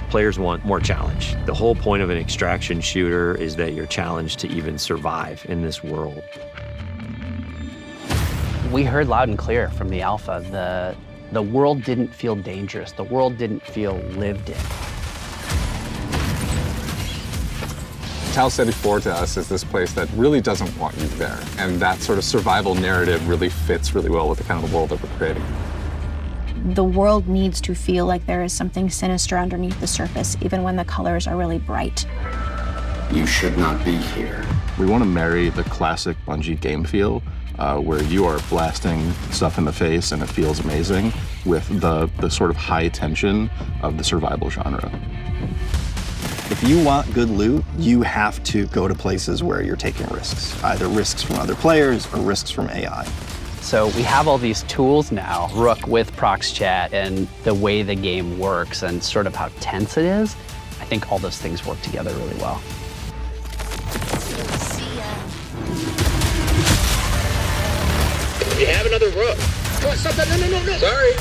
Players want more challenge. The whole point of an extraction shooter is that you're challenged to even survive in this world. We heard loud and clear from the alpha. The world didn't feel dangerous. The world didn't feel lived in. Tau Ceti IV to us is this place that really doesn't want you there. And that sort of survival narrative really fits really well with the kind of world that we're creating. The world needs to feel like there is something sinister underneath the surface, even when the colors are really bright. You should not be here. We want to marry the classic Bungie game feel, where you are blasting stuff in the face and it feels amazing, with the sort of high tension of the survival genre. If you want good loot, you have to go to places where you're taking risks, either risks from other players or risks from AI. So we have all these tools now, Rook with ProxChat and the way the game works and sort of how tense it is. I think all those things work together really well. We have another Rook. Come on, stop that. No. Sorry.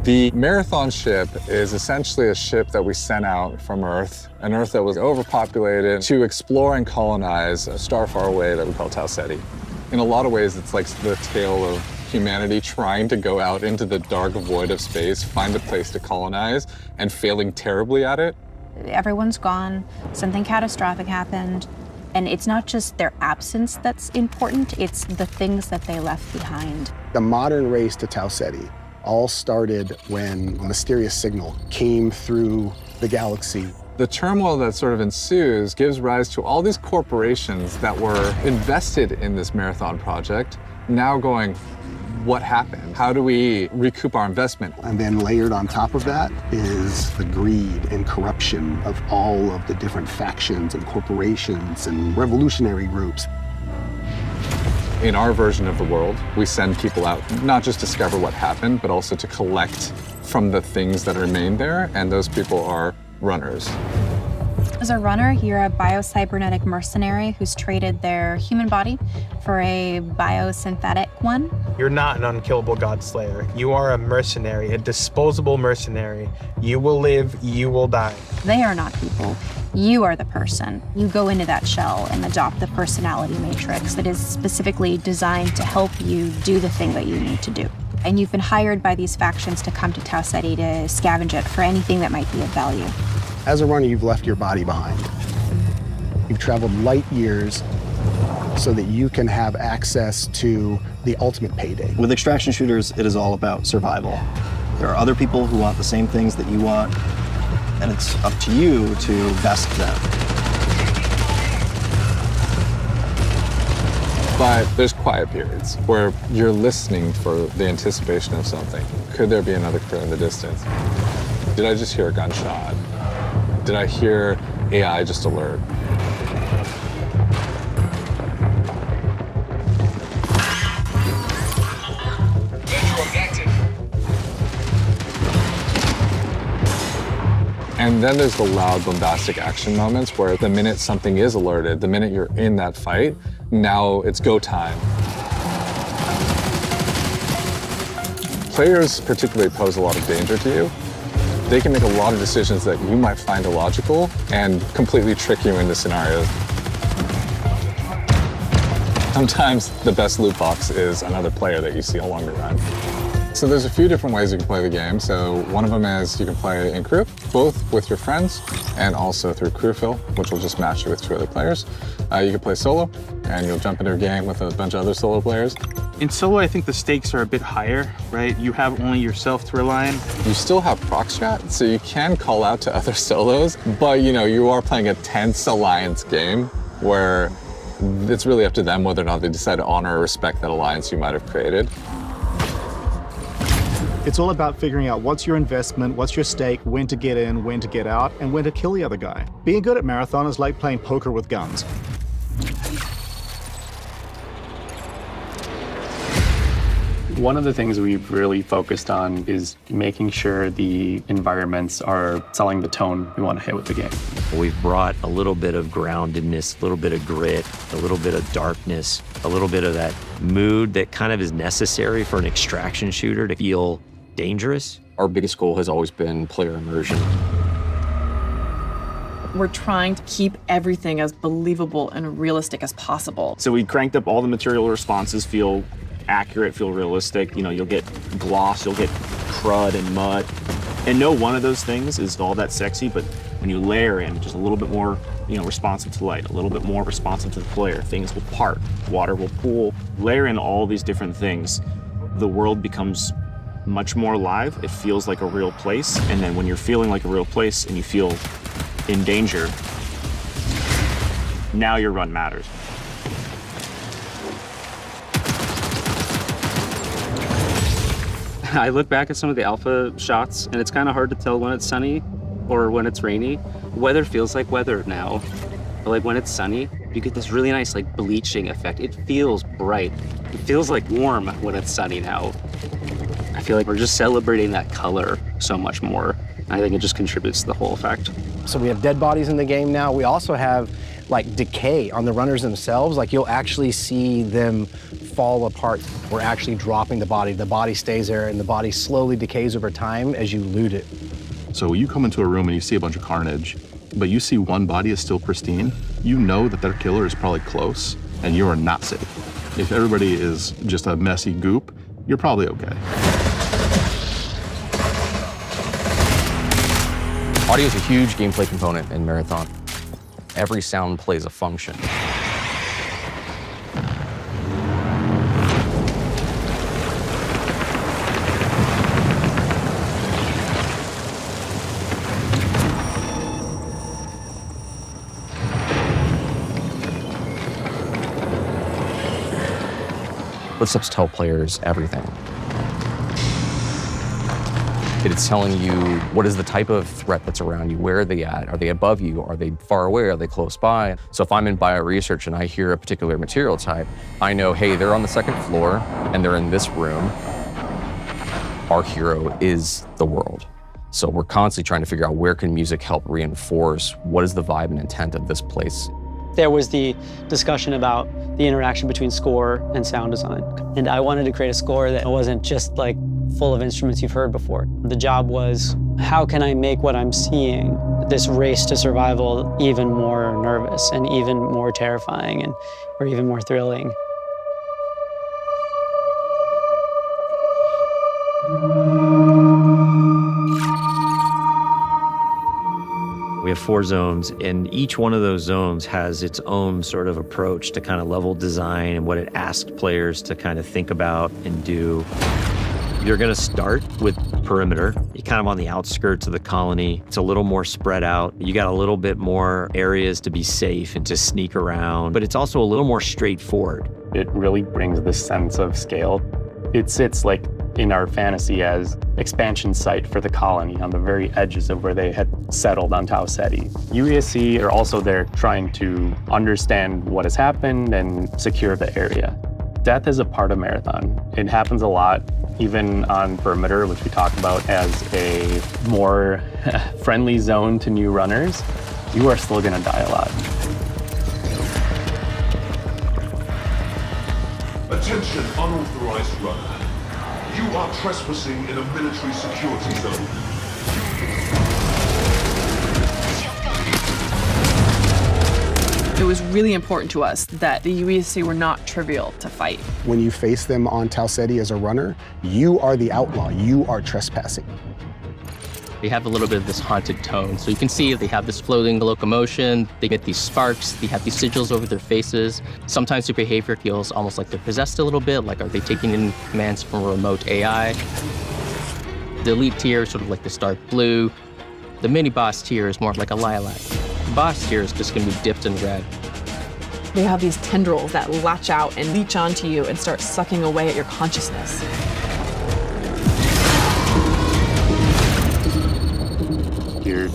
The Marathon ship is essentially a ship that we sent out from Earth, an Earth that was overpopulated, to explore and colonize a star far away that we call Tau Ceti. In a lot of ways, it's like the tale of humanity trying to go out into the dark void of space, find a place to colonize, and failing terribly at it. Everyone's gone, something catastrophic happened, and it's not just their absence that's important, it's the things that they left behind. The modern race to Tau Ceti all started when a mysterious signal came through the galaxy. The turmoil that sort of ensues gives rise to all these corporations that were invested in this Marathon project, now going, what happened? How do we recoup our investment? And then layered on top of that is the greed and corruption of all of the different factions and corporations and revolutionary groups. In our version of the world, we send people out not just to discover what happened, but also to collect from the things that remain there, and those people are runners. As a runner, you're a bio-cybernetic mercenary who's traded their human body for a biosynthetic one. You're not an unkillable god slayer. You are a mercenary, a disposable mercenary. You will live, you will die. They are not people. You are the person. You go into that shell and adopt the personality matrix that is specifically designed to help you do the thing that you need to do. And you've been hired by these factions to come to Tau Ceti to scavenge it for anything that might be of value. As a runner, you've left your body behind. You've traveled light years so that you can have access to the ultimate payday. With extraction shooters, it is all about survival. There are other people who want the same things that you want, and it's up to you to best them. But there's quiet periods where you're listening for the anticipation of something. Could there be another crew in the distance? Did I just hear a gunshot? Did I hear AI just alert? And then there's the loud, bombastic action moments where the minute something is alerted, the minute you're in that fight, now it's go time. Players particularly pose a lot of danger to you. They can make a lot of decisions that you might find illogical and completely trick you into scenarios. Sometimes the best loot box is another player that you see along the run. So there's a few different ways you can play the game. So one of them is you can play in crew, both with your friends and also through crew fill, which will just match you with 2 other players. You can play solo, and you'll jump into a game with a bunch of other solo players. In solo, I think the stakes are a bit higher, right? You have only yourself to rely on. You still have ProxChat, so you can call out to other solos, but you are playing a tense alliance game where it's really up to them whether or not they decide to honor or respect that alliance you might have created. It's all about figuring out what's your investment, what's your stake, when to get in, when to get out, and when to kill the other guy. Being good at Marathon is like playing poker with guns. One of the things we've really focused on is making sure the environments are selling the tone we want to hit with the game. We've brought a little bit of groundedness, a little bit of grit, a little bit of darkness, a little bit of that mood that kind of is necessary for an extraction shooter to feel dangerous. Our biggest goal has always been player immersion. We're trying to keep everything as believable and realistic as possible. So we cranked up all the material responses, feel accurate, feel realistic. You know, you'll get gloss, you'll get crud and mud. And no one of those things is all that sexy, but when you layer in just a little bit more, responsive to light, a little bit more responsive to the player, things will part, water will pool. Layer in all these different things, the world becomes much more alive. It feels like a real place. And then when you're feeling like a real place and you feel in danger, now your run matters. I look back at some of the alpha shots, and it's kind of hard to tell when it's sunny or when it's rainy. Weather feels like weather now. But like when it's sunny, you get this really nice like bleaching effect. It feels bright. It feels like warm when it's sunny now. I feel like we're just celebrating that color so much more. I think it just contributes to the whole effect. So we have dead bodies in the game now. We also have like decay on the runners themselves. Like you'll actually see them fall apart. We're actually dropping the body stays there, and the body slowly decays over time as you loot it. So you come into a room and you see a bunch of carnage, but you see one body is still pristine, you know that their killer is probably close, and you are not safe. If everybody is just a messy goop, you're probably okay. Audio is a huge gameplay component in Marathon. Every sound plays a function. Footsteps tell players everything. It's telling you what is the type of threat that's around you. Where are they at? Are they above you? Are they far away? Are they close by? So if I'm in bioresearch and I hear a particular material type, I know, hey, they're on the second floor and they're in this room. Our hero is the world. So we're constantly trying to figure out where can music help reinforce what is the vibe and intent of this place. There was the discussion about the interaction between score and sound design. And I wanted to create a score that wasn't just like full of instruments you've heard before. The job was, how can I make what I'm seeing, this race to survival, even more nervous and even more terrifying or even more thrilling? We have 4 zones, and each one of those zones has its own sort of approach to kind of level design and what it asks players to kind of think about and do. You're going to start with perimeter. You're kind of on the outskirts of the colony. It's a little more spread out. You got a little bit more areas to be safe and to sneak around, but it's also a little more straightforward. It really brings this sense of scale. It sits like in our fantasy as expansion site for the colony on the very edges of where they had settled on Tau Ceti. UESC are also there trying to understand what has happened and secure the area. Death is a part of Marathon. It happens a lot, even on perimeter, which we talk about as a more friendly zone to new runners. You are still gonna die a lot. Attention, unauthorized runner. You are trespassing in a military security zone. It was really important to us that the UESC were not trivial to fight. When you face them on Tau Ceti as a runner, you are the outlaw. You are trespassing. They have a little bit of this haunted tone. So you can see they have this floating locomotion, they get these sparks, they have these sigils over their faces. Sometimes their behavior feels almost like they're possessed a little bit, like are they taking in commands from a remote AI? The elite tier is sort of like this dark blue. The mini boss tier is more like a lilac. The boss tier is just gonna be dipped in red. They have these tendrils that latch out and leech onto you and start sucking away at your consciousness.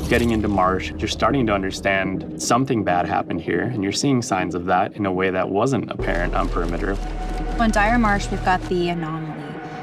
Getting into Marsh, you're starting to understand something bad happened here, and you're seeing signs of that in a way that wasn't apparent on perimeter. On Dire Marsh, we've got the anomaly,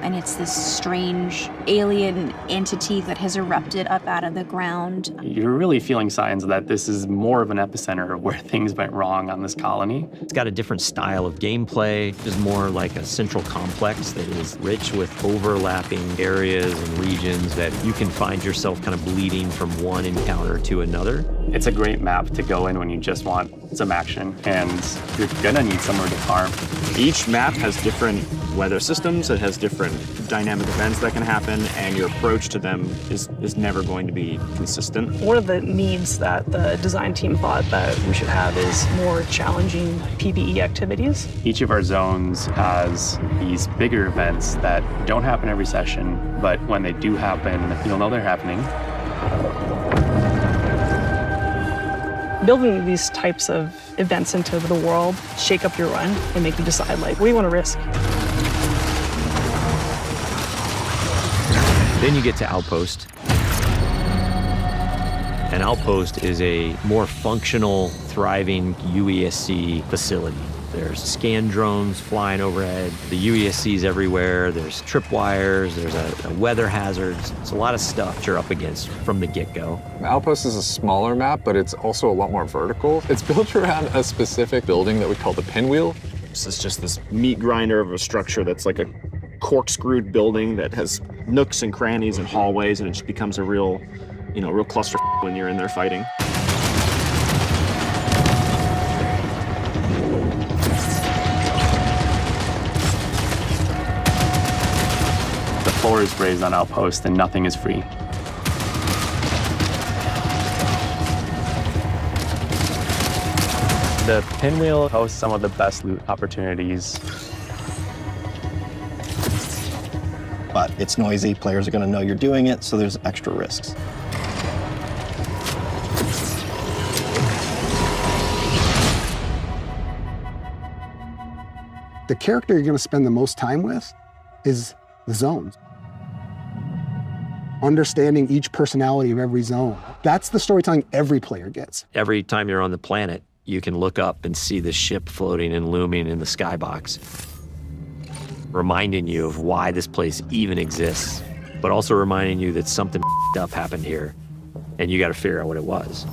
and it's this strange alien entity that has erupted up out of the ground. You're really feeling signs that this is more of an epicenter of where things went wrong on this colony. It's got a different style of gameplay. It's more like a central complex that is rich with overlapping areas and regions that you can find yourself kind of bleeding from one encounter to another. It's a great map to go in when you just want some action, and you're gonna need somewhere to farm. Each map has different weather systems, it has different dynamic events that can happen, and your approach to them is never going to be consistent. One of the needs that the design team thought that we should have is more challenging PvE activities. Each of our zones has these bigger events that don't happen every session, but when they do happen, you'll know they're happening. Building these types of events into the world shake up your run and make you decide, like, what do you want to risk? Then you get to Outpost. And Outpost is a more functional, thriving UESC facility. There's scan drones flying overhead, the UESC's everywhere, there's tripwires, there's a weather hazards. It's a lot of stuff you're up against from the get-go. Outpost is a smaller map, but it's also a lot more vertical. It's built around a specific building that we call the pinwheel. This is just this meat grinder of a structure that's like a corkscrewed building that has nooks and crannies and hallways, and it just becomes a real cluster when you're in there fighting. The floor is raised on Outpost and nothing is free. The pinwheel hosts some of the best loot opportunities. But it's noisy, players are gonna know you're doing it, so there's extra risks. The character you're going to spend the most time with is the zones. Understanding each personality of every zone. That's the storytelling every player gets. Every time you're on the planet, you can look up and see the ship floating and looming in the skybox, reminding you of why this place even exists, but also reminding you that something up happened here, and you got to figure out what it was.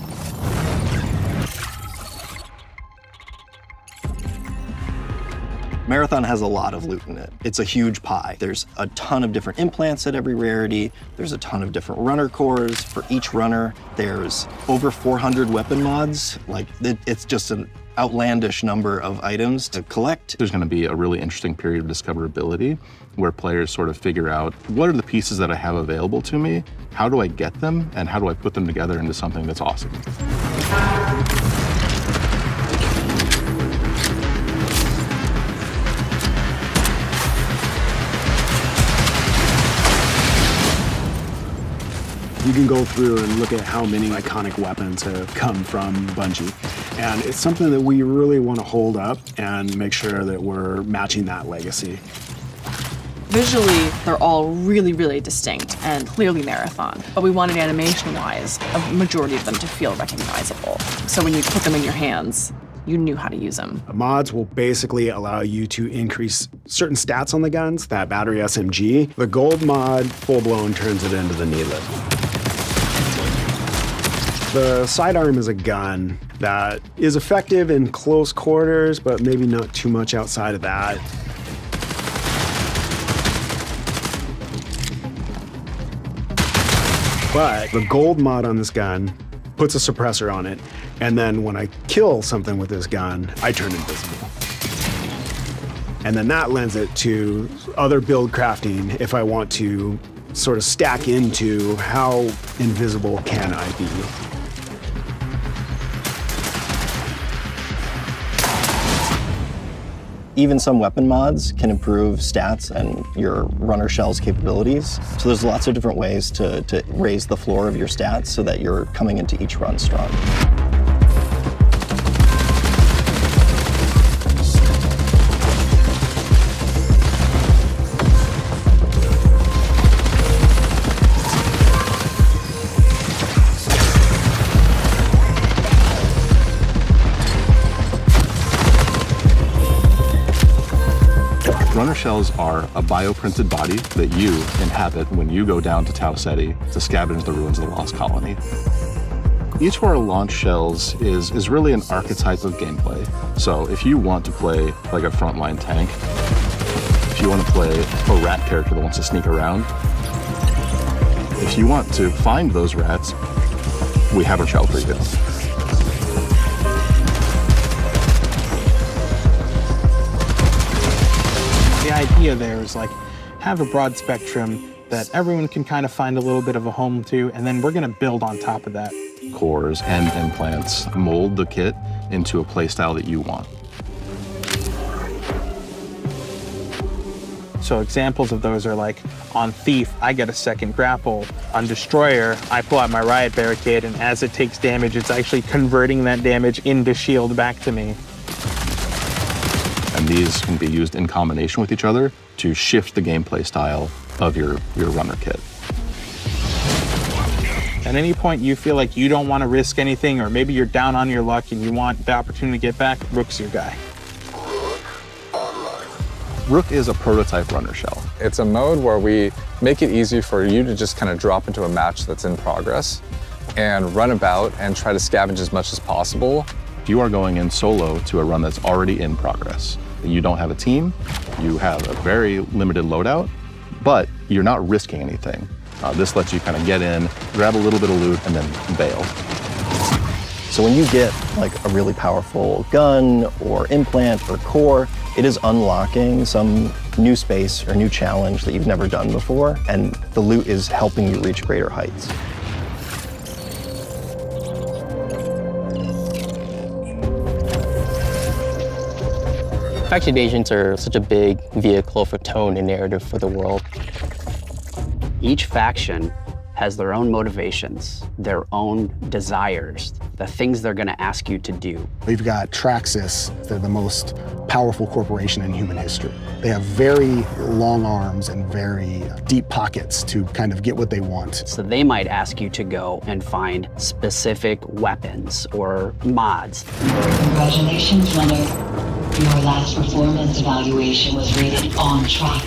Marathon has a lot of loot in it. It's a huge pie. There's a ton of different implants at every rarity. There's a ton of different runner cores. For each runner, there's over 400 weapon mods. Like, it's just an outlandish number of items to collect. There's going to be a really interesting period of discoverability where players sort of figure out, what are the pieces that I have available to me? How do I get them? And how do I put them together into something that's awesome? You can go through and look at how many iconic weapons have come from Bungie. And it's something that we really want to hold up and make sure that we're matching that legacy. Visually, they're all really, really distinct and clearly Marathon, but we wanted animation-wise a majority of them to feel recognizable. So when you put them in your hands, you knew how to use them. Mods will basically allow you to increase certain stats on the guns, that battery SMG. The gold mod, full-blown, turns it into the needlet. The sidearm is a gun that is effective in close quarters, but maybe not too much outside of that. But the gold mod on this gun puts a suppressor on it, and then when I kill something with this gun, I turn invisible. And then that lends it to other build crafting if I want to sort of stack into how invisible can I be. Even some weapon mods can improve stats and your runner shell's capabilities. So there's lots of different ways to raise the floor of your stats so that you're coming into each run strong. Runner shells are a bioprinted body that you inhabit when you go down to Tau Ceti to scavenge the ruins of the Lost Colony. Each of our launch shells is really an archetype of gameplay. So if you want to play like a frontline tank, if you want to play a rat character that wants to sneak around, if you want to find those rats, we have a shell for you. The idea there is like, have a broad spectrum that everyone can kind of find a little bit of a home to, and then we're gonna build on top of that. Cores and implants mold the kit into a playstyle that you want. So examples of those are like, on Thief, I get a second grapple. On Destroyer, I pull out my Riot Barricade, and as it takes damage, it's actually converting that damage into shield back to me. And these can be used in combination with each other to shift the gameplay style of your runner kit. At any point you feel like you don't want to risk anything, or maybe you're down on your luck and you want the opportunity to get back, Rook's your guy. Rook is a prototype runner shell. It's a mode where we make it easy for you to just kind of drop into a match that's in progress and run about and try to scavenge as much as possible. You are going in solo to a run that's already in progress. You don't have a team, you have a very limited loadout, but you're not risking anything. This lets you kind of get in, grab a little bit of loot, and then bail. So when you get like a really powerful gun or implant or core, it is unlocking some new space or new challenge that you've never done before, and the loot is helping you reach greater heights. Faction agents are such a big vehicle for tone and narrative for the world. Each faction has their own motivations, their own desires, the things they're going to ask you to do. We've got Traxxas. They're the most powerful corporation in human history. They have very long arms and very deep pockets to kind of get what they want. So they might ask you to go and find specific weapons or mods. Congratulations, runner. Your last performance evaluation was rated on track.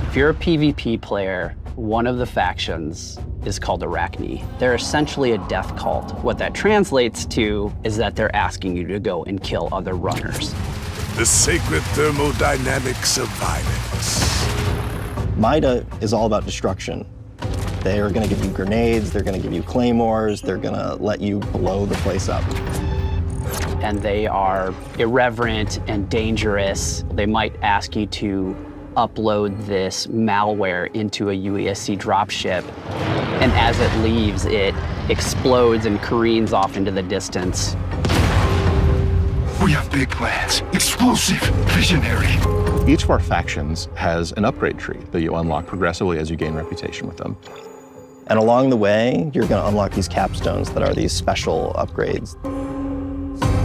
If you're a PvP player, one of the factions is called Arachne. They're essentially a death cult. What that translates to is that they're asking you to go and kill other runners. The sacred thermodynamics of violence. Mida is all about destruction. They are going to give you grenades, they're going to give you claymores, they're going to let you blow the place up. And they are irreverent and dangerous. They might ask you to upload this malware into a UESC dropship, and as it leaves, it explodes and careens off into the distance. We have big plans. Explosive, visionary. Each of our factions has an upgrade tree that you unlock progressively as you gain reputation with them. And along the way, you're going to unlock these capstones that are these special upgrades.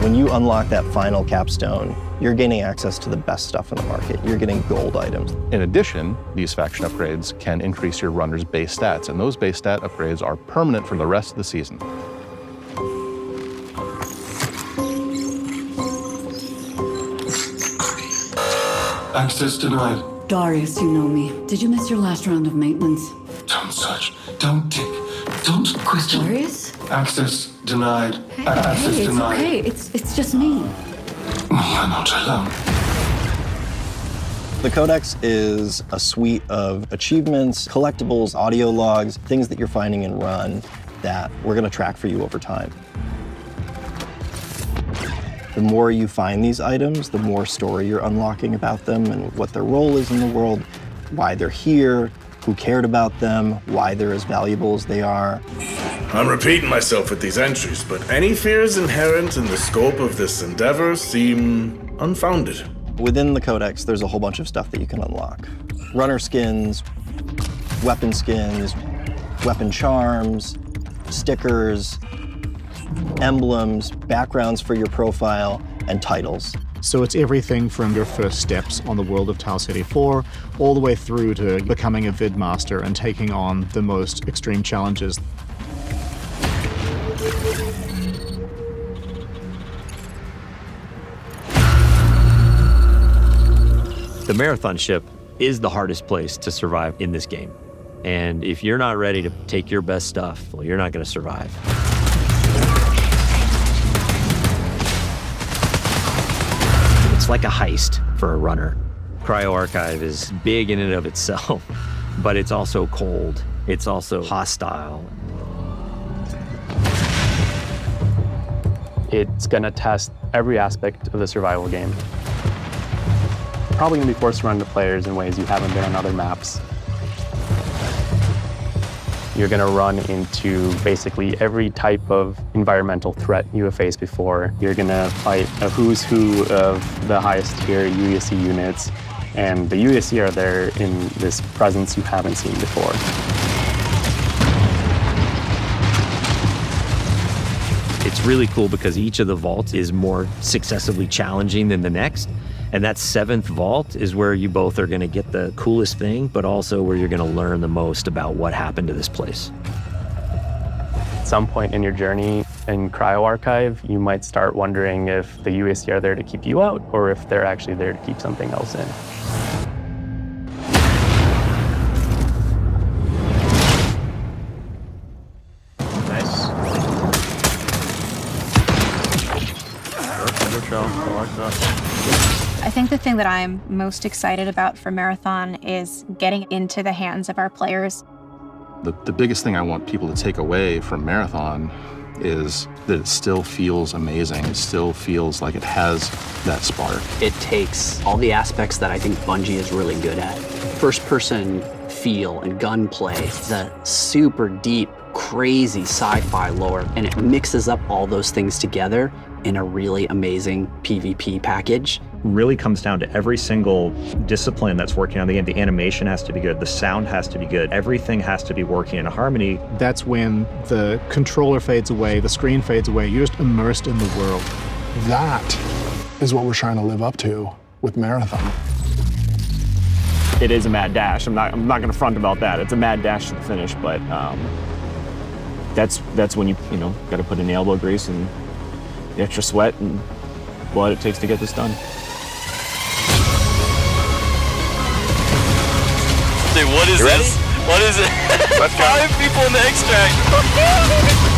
When you unlock that final capstone, you're gaining access to the best stuff in the market. You're getting gold items. In addition, these faction upgrades can increase your runner's base stats, and those base stat upgrades are permanent for the rest of the season. Access denied. Darius, you know me. Did you miss your last round of maintenance? Don't search. Don't tick. Don't question. Darius? Access denied. Hey, Access it's denied. okay. It's just me. You're not alone. The Codex is a suite of achievements, collectibles, audio logs, things that you're finding in Run that we're going to track for you over time. The more you find these items, the more story you're unlocking about them and what their role is in the world, why they're here, who cared about them, why they're as valuable as they are. I'm repeating myself with these entries, but any fears inherent in the scope of this endeavor seem unfounded. Within the Codex, there's a whole bunch of stuff that you can unlock. Runner skins, weapon charms, stickers, emblems, backgrounds for your profile, and titles. So it's everything from your first steps on the world of Tau Ceti IV, all the way through to becoming a vid master and taking on the most extreme challenges. The marathon ship is the hardest place to survive in this game. And if you're not ready to take your best stuff, well, you're not going to survive. It's like a heist for a runner. Cryo Archive is big in and of itself, but it's also cold. It's also hostile. It's going to test every aspect of the survival game. Probably going to be forced to run to players in ways you haven't been on other maps. You're going to run into basically every type of environmental threat you have faced before. You're going to fight a who's who of the highest tier UESC units, and the UESC are there in this presence you haven't seen before. It's really cool because each of the vaults is more successively challenging than the next. And that 7th vault is where you both are going to get the coolest thing, but also where you're going to learn the most about what happened to this place. At some point in your journey in Cryo Archive, you might start wondering if the UESC are there to keep you out or if they're actually there to keep something else in. Nice. I think the thing that I'm most excited about for Marathon is getting into the hands of our players. The biggest thing I want people to take away from Marathon is that it still feels amazing. It still feels like it has that spark. It takes all the aspects that I think Bungie is really good at. First-person feel and gunplay, the super deep, crazy sci-fi lore, and it mixes up all those things together in a really amazing PvP package. Really comes down to every single discipline that's working on the game. The animation has to be good, the sound has to be good, everything has to be working in harmony. That's when the controller fades away, the screen fades away, you're just immersed in the world. That is what we're trying to live up to with Marathon. It is a mad dash. I'm not going to front about that. It's a mad dash to the finish, but that's when you got to put in the elbow grease and the extra sweat and blood it takes to get this done. Dude, what is this? What is it? 5 people in the extract.